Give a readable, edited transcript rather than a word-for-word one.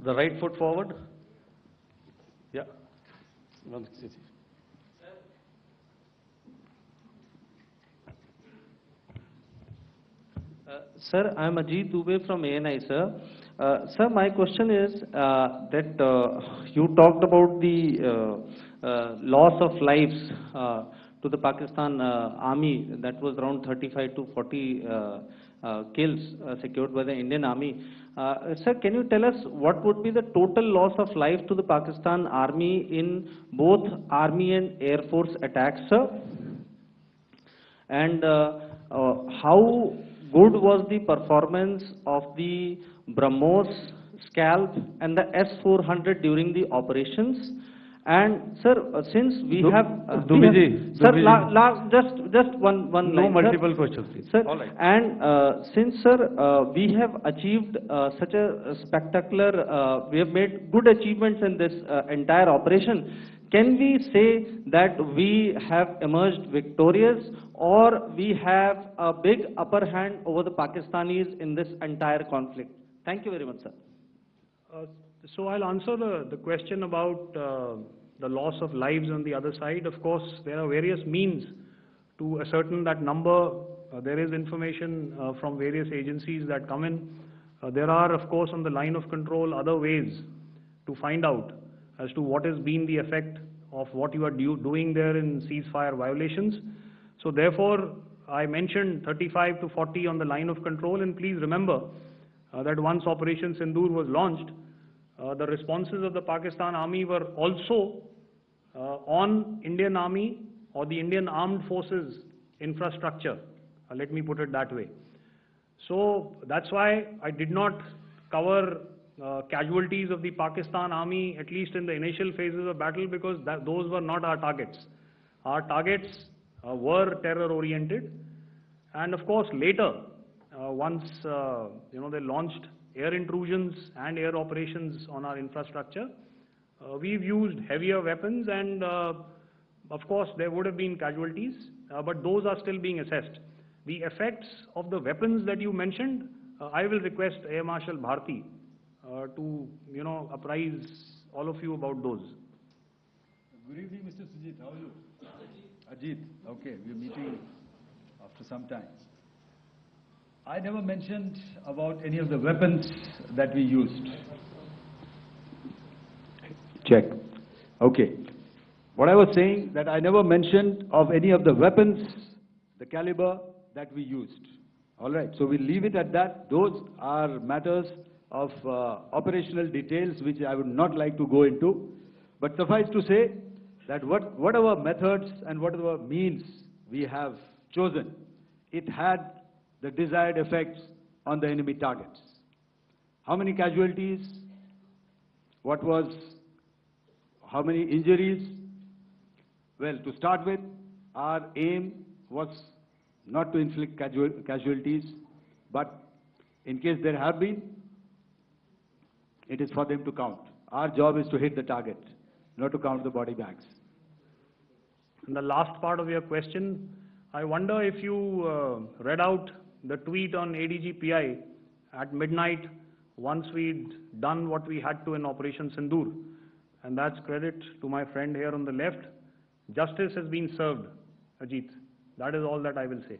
the right foot forward. Yeah. Sir, I am Ajit Dubey from ANI, sir. Sir, my question is that you talked about the loss of lives to the Pakistan army. That was around 35 to 40 kills secured by the Indian army. Sir, can you tell us what would be the total loss of life to the Pakistan army in both army and air force attacks, sir? And how good was the performance of the BrahMos, Scalp and the S-400 during the operations? And sir, since we have... Sir, just one line. No multiple questions, please. Sir, all right. And since, sir, we have achieved such a spectacular, we have made good achievements in this entire operation, can we say that we have emerged victorious, or we have a big upper hand over the Pakistanis in this entire conflict? Thank you very much, sir. So I'll answer the question about the loss of lives on the other side. Of course, there are various means to ascertain that number. There is information from various agencies that come in. There are, of course, on the line of control, other ways to find out as to what has been the effect of what you are doing there in ceasefire violations. So therefore, I mentioned 35 to 40 on the line of control, and please remember that once Operation Sindoor was launched, the responses of the Pakistan Army were also on Indian Army or the Indian Armed Forces infrastructure. Let me put it that way. So that's why I did not cover casualties of the Pakistan Army, at least in the initial phases of battle, because those were not our targets. Our targets were terror-oriented, and of course later, once they launched air intrusions and air operations on our infrastructure, we've used heavier weapons, and of course there would have been casualties, but those are still being assessed. The effects of the weapons that you mentioned, I will request Air Marshal Bharti to apprise all of you about those. Good evening, Mr. Sujit. How are you? Ajit. Okay, we're meeting after some time. I never mentioned about any of the weapons that we used. Check. Okay. What I was saying, that I never mentioned of any of the weapons, the caliber that we used. All right. So we'll leave it at that. Those are matters of operational details which I would not like to go into. But suffice to say that whatever methods and whatever means we have chosen, it had the desired effects on the enemy targets. How many casualties? How many injuries? Well, to start with, our aim was not to inflict casualties, but in case there have been, it is for them to count. Our job is to hit the target, not to count the body bags. And the last part of your question, I wonder if you read out the tweet on ADGPI at midnight once we'd done what we had to in Operation Sindoor. And that's credit to my friend here on the left. Justice has been served, Ajit. That is all that I will say.